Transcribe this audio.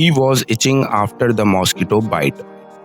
He was itching after the mosquito bite۔